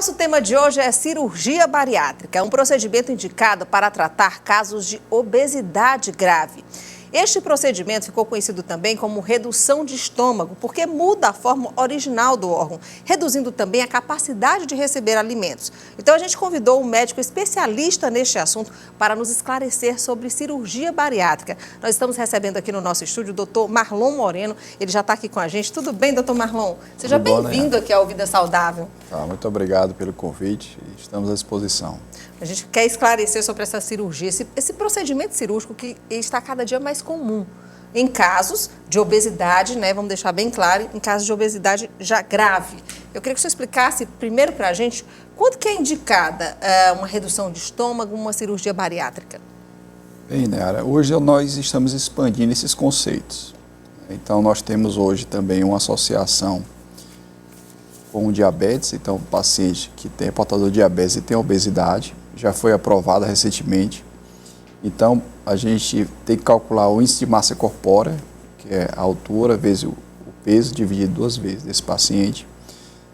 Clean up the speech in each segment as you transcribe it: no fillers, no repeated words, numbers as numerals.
nosso tema de hoje é cirurgia bariátrica, um procedimento indicado para tratar casos de obesidade grave. Este procedimento ficou conhecido também como redução de estômago, porque muda a forma original do órgão, reduzindo também a capacidade de receber alimentos. Então a gente convidou um médico especialista neste assunto para nos esclarecer sobre cirurgia bariátrica. Nós estamos recebendo aqui no nosso estúdio o doutor Marlon Moreno, ele já está aqui com a gente. Tudo bem, doutor Marlon? Seja bem-vindo aqui ao Vida Saudável. Muito obrigado pelo convite, estamos à disposição. A gente quer esclarecer sobre essa cirurgia, esse procedimento cirúrgico que está cada dia mais comum em casos de obesidade, né? Vamos deixar bem claro, em casos de obesidade já grave. Eu queria que você explicasse primeiro para a gente quando que é indicada uma redução de estômago, uma cirurgia bariátrica. Bem, Nayara, hoje nós estamos expandindo esses conceitos. Então nós temos hoje também uma associação com o diabetes, então o paciente que tem portador de diabetes e tem obesidade, já foi aprovada recentemente. Então, a gente tem que calcular o índice de massa corpórea, que é a altura vezes o peso, dividido 2 vezes desse paciente.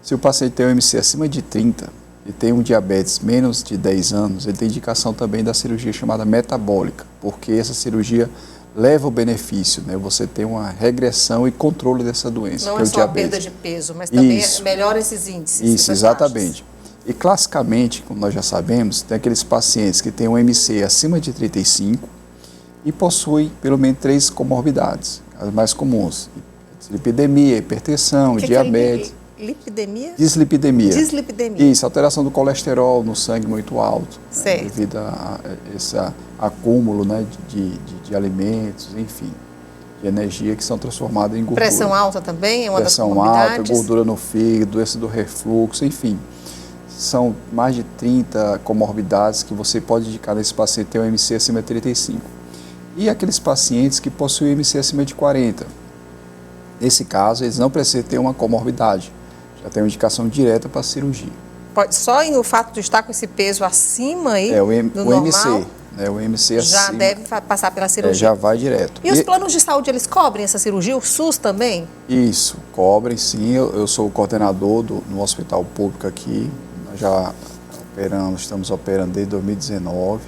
Se o paciente tem um IMC acima de 30 e tem um diabetes menos de 10 anos, ele tem indicação também da cirurgia chamada metabólica, porque essa cirurgia leva o benefício, né? Você tem uma regressão e controle dessa doença. Não é só a perda de peso, mas também melhora esses índices. Isso, exatamente. E classicamente, como nós já sabemos, tem aqueles pacientes que têm um MC acima de 35 e possuem pelo menos 3 comorbidades, as mais comuns: dislipidemia, hipertensão, diabetes. Lipidemia? Dislipidemia. Dislipidemia. Isso, alteração do colesterol no sangue muito alto, né, devido a esse acúmulo, né, de alimentos, enfim, de energia que são transformadas em gordura. Pressão alta também é uma das comorbidades. Pressão alta, gordura no fígado, doença do refluxo, enfim. São mais de 30 comorbidades que você pode indicar nesse paciente que tem um MC acima de 35. E aqueles pacientes que possuem MC acima de 40. Nesse caso, eles não precisam ter uma comorbidade. Já tem uma indicação direta para a cirurgia. Só o fato de estar com esse peso acima aí do normal, MC, né, o MC já acima, deve passar pela cirurgia. Já vai direto. E os planos de saúde, eles cobrem essa cirurgia? O SUS também? Isso, cobrem sim. Eu sou o coordenador no hospital público aqui. Nós já estamos operando desde 2019.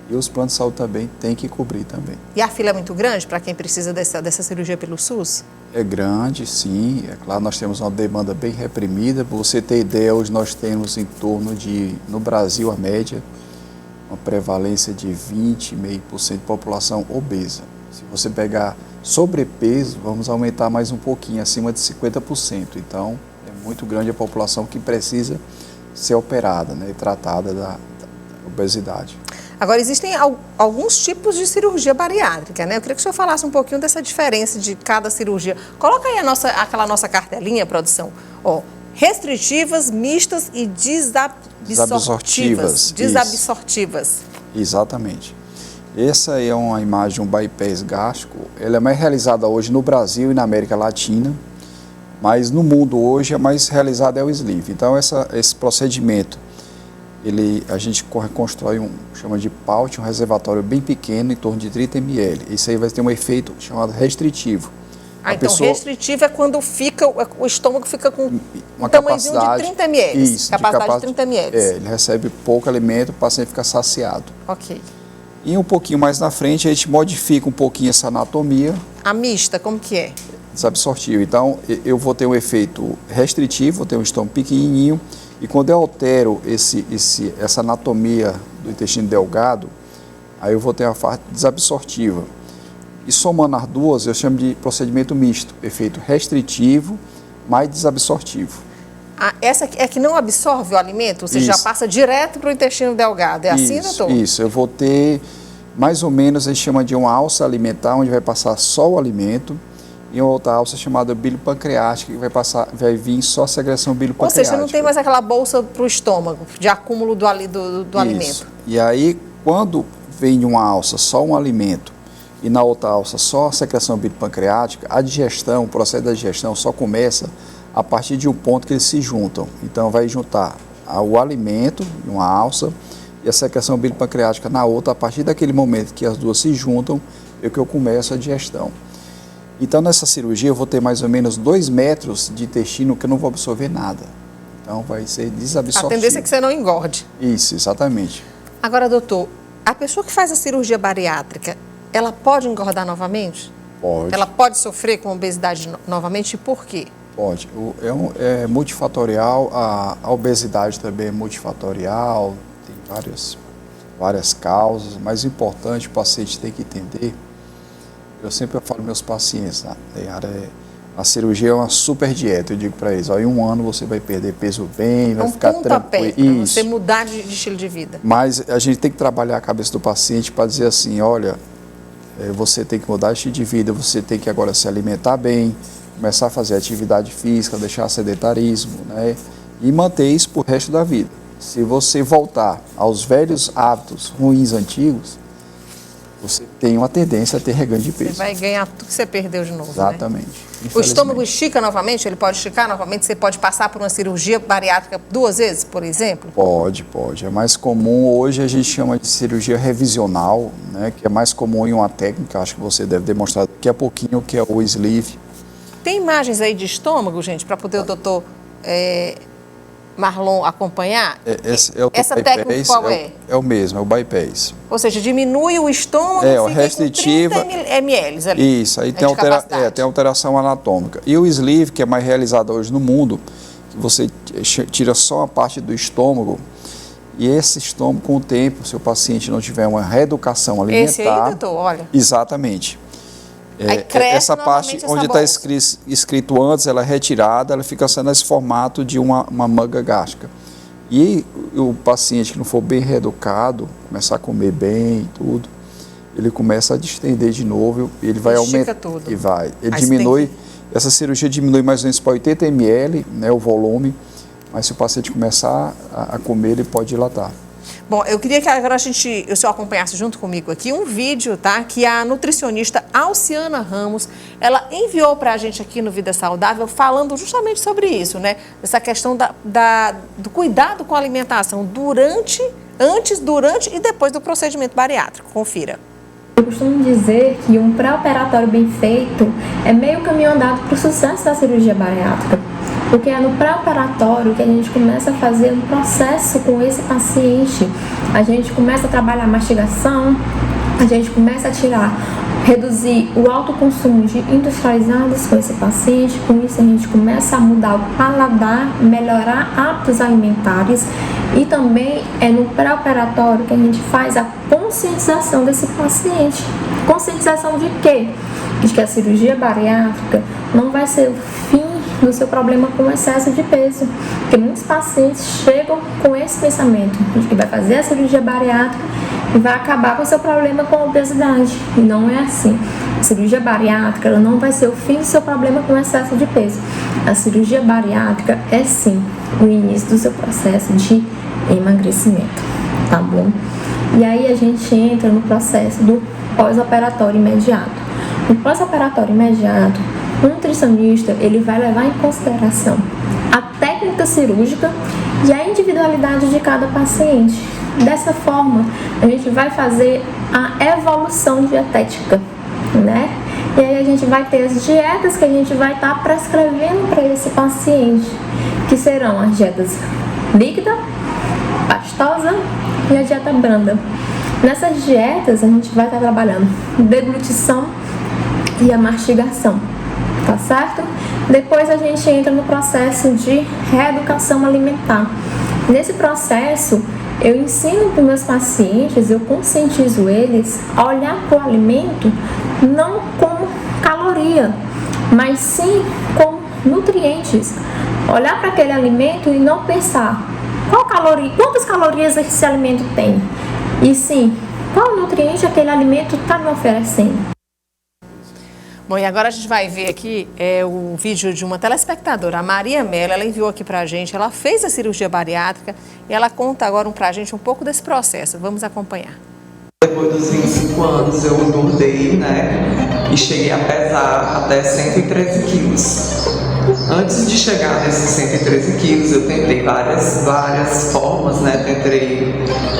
E os planos de saúde também têm que cobrir também. E a fila é muito grande para quem precisa dessa cirurgia pelo SUS? É grande, sim. É claro, nós temos uma demanda bem reprimida. Para você ter ideia, hoje nós temos em torno de, no Brasil, a média, uma prevalência de 20,5% de população obesa. Se você pegar sobrepeso, vamos aumentar mais um pouquinho, acima de 50%. Então, é muito grande a população que precisa ser operada, né, e tratada da obesidade. Agora, existem alguns tipos de cirurgia bariátrica, né? Eu queria que o senhor falasse um pouquinho dessa diferença de cada cirurgia. Coloca aí aquela nossa cartelinha, produção. Ó, restritivas, mistas e desabsortivas. Desabsortivas. Exatamente. Essa é uma imagem de um bypass gástrico. Ela é mais realizada hoje no Brasil e na América Latina, mas no mundo hoje a mais realizada é o sleeve. Então, esse procedimento, a gente constrói chama de pouch, um reservatório bem pequeno, em torno de 30 ml. Isso aí vai ter um efeito chamado restritivo. Então restritivo é quando o estômago fica com um tamanhozinho de 30 ml. Isso, capacidade de 30 ml. Ele recebe pouco alimento, o paciente fica saciado. Ok. E um pouquinho mais na frente, a gente modifica um pouquinho essa anatomia. A mista, como que é? Desabsortivo. Então, eu vou ter um efeito restritivo, vou ter um estômago pequenininho. E quando eu altero essa anatomia do intestino delgado, aí eu vou ter a parte desabsortiva. E somando as duas, eu chamo de procedimento misto, efeito restritivo mais desabsortivo. Essa é que não absorve o alimento? Você já passa direto para o intestino delgado, é assim, doutor? Isso, eu vou ter mais ou menos, a gente chama de uma alça alimentar, onde vai passar só o alimento, e uma outra alça chamada bile pancreática, que vai vir só a secreção bile pancreática. Ou seja, não tem mais aquela bolsa para o estômago, de acúmulo do alimento. E aí, quando vem de uma alça só um alimento, e na outra alça só a secreção bile pancreática, a digestão, o processo da digestão só começa a partir de um ponto que eles se juntam. Então, vai juntar o alimento em uma alça e a secreção bile pancreática na outra. A partir daquele momento que as duas se juntam, é que eu começo a digestão. Então, nessa cirurgia, eu vou ter mais ou menos 2 metros de intestino que eu não vou absorver nada. Então vai ser desabsortivo. A tendência é que você não engorde. Isso, exatamente. Agora, doutor, a pessoa que faz a cirurgia bariátrica, ela pode engordar novamente? Pode. Ela pode sofrer com obesidade novamente e por quê? Pode. É multifatorial, a obesidade também é multifatorial, tem várias causas, mas o importante, o paciente tem que entender, eu sempre falo para meus pacientes, a cirurgia é uma super dieta, eu digo para eles, em 1 ano você vai perder peso bem, vai ficar tranquilo. Para você mudar de estilo de vida. Mas a gente tem que trabalhar a cabeça do paciente para dizer assim, olha, você tem que mudar de estilo de vida, você tem que agora se alimentar bem, começar a fazer atividade física, deixar sedentarismo, né? E manter isso pro resto da vida. Se você voltar aos velhos hábitos ruins antigos, você tem uma tendência a ter reganho de peso. Você vai ganhar tudo que você perdeu de novo. Exatamente. Né? O estômago estica novamente? Ele pode esticar novamente? Você pode passar por uma cirurgia bariátrica 2 vezes, por exemplo? Pode. É mais comum, hoje a gente chama de cirurgia revisional, né? Que é mais comum em uma técnica, acho que você deve demonstrar daqui a pouquinho, que é o sleeve. Tem imagens aí de estômago, gente, para poder o doutor Marlon acompanhar? Essa técnica qual é? É o mesmo, é o bypass. Ou seja, diminui o estômago, fica restritiva, com 30 ml ali. Isso, aí tem alteração anatômica. E o sleeve, que é mais realizado hoje no mundo, que você tira só a parte do estômago, e esse estômago, com o tempo, se o paciente não tiver uma reeducação alimentar... Esse aí, doutor, olha. Exatamente. Essa parte onde está escrito antes, ela é retirada, ela fica sendo nesse formato de uma manga gástrica. E o paciente que não for bem reeducado, começar a comer bem e tudo, ele começa a distender de novo, ele vai aumentar. Tudo. E vai. Ele diminui, essa cirurgia diminui mais ou menos para 80 ml, né, o volume, mas se o paciente começar a comer, ele pode dilatar. Bom, eu queria que agora o senhor acompanhasse junto comigo aqui um vídeo, tá? Que a nutricionista Alciana Ramos, ela enviou pra gente aqui no Vida Saudável, falando justamente sobre isso, né? Essa questão do cuidado com a alimentação antes, durante e depois do procedimento bariátrico. Confira. Eu costumo dizer que um pré-operatório bem feito é meio caminho andado para o sucesso da cirurgia bariátrica. Porque é no pré-operatório que a gente começa a fazer um processo com esse paciente. A gente começa a trabalhar a mastigação, a gente começa a reduzir o alto consumo de industrializados com esse paciente. Com isso a gente começa a mudar o paladar, melhorar hábitos alimentares. E também é no pré-operatório que a gente faz a conscientização desse paciente. Conscientização de quê? De que a cirurgia bariátrica não vai ser o fim do seu problema com excesso de peso. Porque muitos pacientes chegam com esse pensamento de que vai fazer a cirurgia bariátrica e vai acabar com o seu problema com a obesidade. E não é assim. A cirurgia bariátrica ela não vai ser o fim do seu problema com excesso de peso. A cirurgia bariátrica é sim o início do seu processo de emagrecimento, tá bom? E aí a gente entra no processo do pós-operatório imediato. No pós-operatório imediato, o nutricionista ele vai levar em consideração a técnica cirúrgica e a individualidade de cada paciente. Dessa forma, a gente vai fazer a evolução dietética, né? E aí a gente vai ter as dietas que a gente vai estar prescrevendo para esse paciente, que serão as dietas líquida, pastosa e a dieta branda. Nessas dietas a gente vai estar trabalhando deglutição e a mastigação, tá certo? Depois a gente entra no processo de reeducação alimentar. Nesse processo eu ensino para os meus pacientes, eu conscientizo eles a olhar para o alimento não como caloria, mas sim como nutrientes. Olhar para aquele alimento e não pensar quantas calorias esse alimento tem, e sim, qual nutriente aquele alimento está me oferecendo. Bom, e agora a gente vai ver aqui o vídeo de uma telespectadora, a Maria Mello. Ela enviou aqui pra gente, ela fez a cirurgia bariátrica e ela conta agora pra gente um pouco desse processo. Vamos acompanhar. Depois dos 25 anos eu engordei, né, e cheguei a pesar até 113 quilos. Antes de chegar nesses 113 quilos, eu tentei várias formas, né? Tentei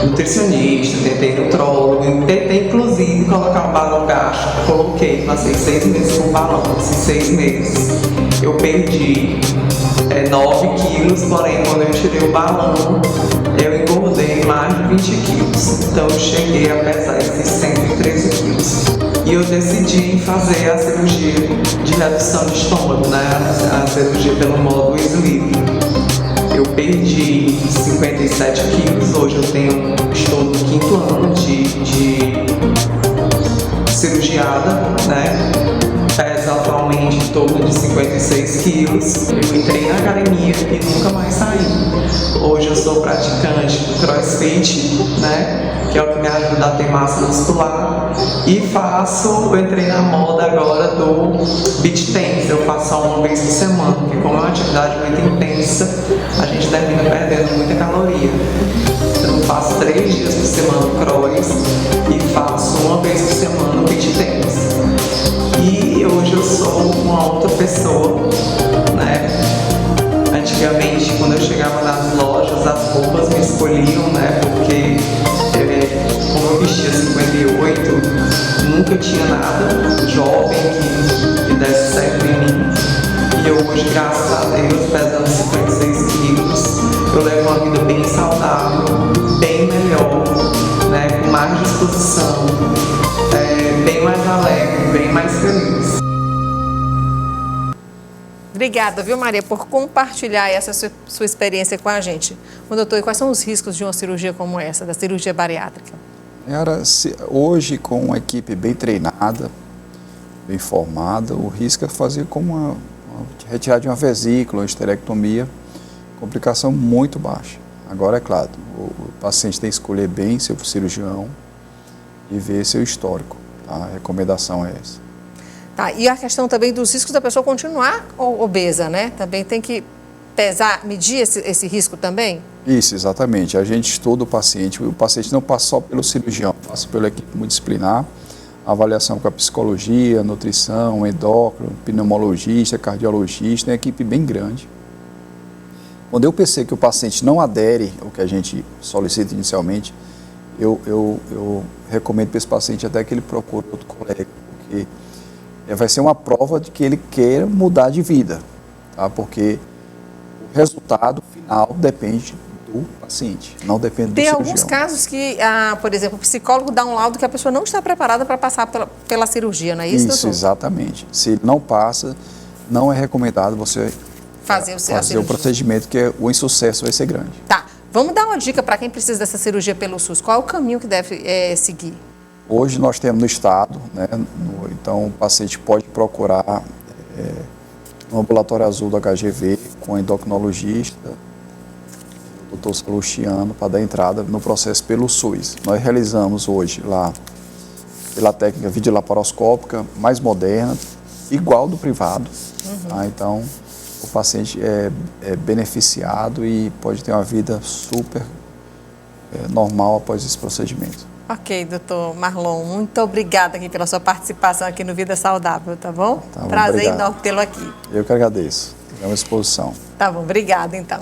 nutricionista, tentei nutrólogo, tentei inclusive colocar um balão gástrico. Coloquei, passei 6 meses com balão. Esses 6 meses eu perdi 9 quilos, porém quando eu tirei o balão, eu engordei mais de 20 quilos. Então eu cheguei a pesar esses 113 quilos. E eu decidi fazer a cirurgia de redução de estômago, né? A cirurgia pelo módulo Sleeve. Eu perdi 57 quilos, hoje estou no 5º ano de cirurgiada, né? Peso atualmente em torno de 56 quilos. Eu entrei na academia e nunca mais saí. Hoje eu sou praticante do CrossFit, né? Que é o que me ajuda a ter massa muscular. E eu entrei na moda agora do beach tennis. Eu faço só uma vez por semana, porque como é uma atividade muito intensa, a gente termina perdendo muita caloria. Então eu faço 3 dias por semana cross e faço uma vez por semana o beach tennis. E hoje eu sou uma outra pessoa, né? Antigamente, quando eu chegava nas lojas, as roupas me escolhiam, né? Porque como eu vestia 58, nunca tinha nada jovem que desse certo em mim. E eu hoje, graças a Deus, pesando 56 quilos, eu levo uma vida bem saudável, bem melhor, né? Com mais disposição, bem mais alegre, bem mais feliz. Obrigada, viu, Maria, por compartilhar essa sua experiência com a gente. Doutor, e quais são os riscos de uma cirurgia como essa, da cirurgia bariátrica? Hoje, com uma equipe bem treinada, bem formada, o risco é fazer como uma retirada de uma vesícula, uma esterectomia, complicação muito baixa. Agora, é claro, o paciente tem que escolher bem seu cirurgião e ver seu histórico. Tá? A recomendação é essa. Tá, e a questão também dos riscos da pessoa continuar obesa, né? Também tem que medir esse risco também? Isso, exatamente. A gente estuda o paciente não passa só pelo cirurgião, passa pela equipe multidisciplinar, avaliação com a psicologia, nutrição, endócrino, pneumologista, cardiologista, é uma equipe bem grande. Quando eu percebo que o paciente não adere ao que a gente solicita inicialmente, eu recomendo para esse paciente até que ele procure outro colega, porque vai ser uma prova de que ele queira mudar de vida, tá? Porque o resultado final depende do paciente, não depende do cirurgião. Tem alguns casos que, por exemplo, o psicólogo dá um laudo que a pessoa não está preparada para passar pela cirurgia, não é isso, doutor? Isso, exatamente. Se ele não passa, não é recomendado você fazer o procedimento, que o insucesso vai ser grande. Tá, vamos dar uma dica para quem precisa dessa cirurgia pelo SUS. Qual é o caminho que deve seguir? Hoje nós temos no estado, né, então o paciente pode procurar no ambulatório azul do HGV com o endocrinologista, o Dr. Salustiano, para dar entrada no processo pelo SUS. Nós realizamos hoje lá pela técnica videolaparoscópica mais moderna, igual do privado. Tá? Então o paciente é beneficiado e pode ter uma vida super normal após esse procedimento. Ok, doutor Marlon, muito obrigada aqui pela sua participação aqui no Vida Saudável, tá bom? Tá bom, Prazer obrigado. enorme tê-lo aqui. Eu que agradeço. É uma exposição. Tá bom, obrigada então.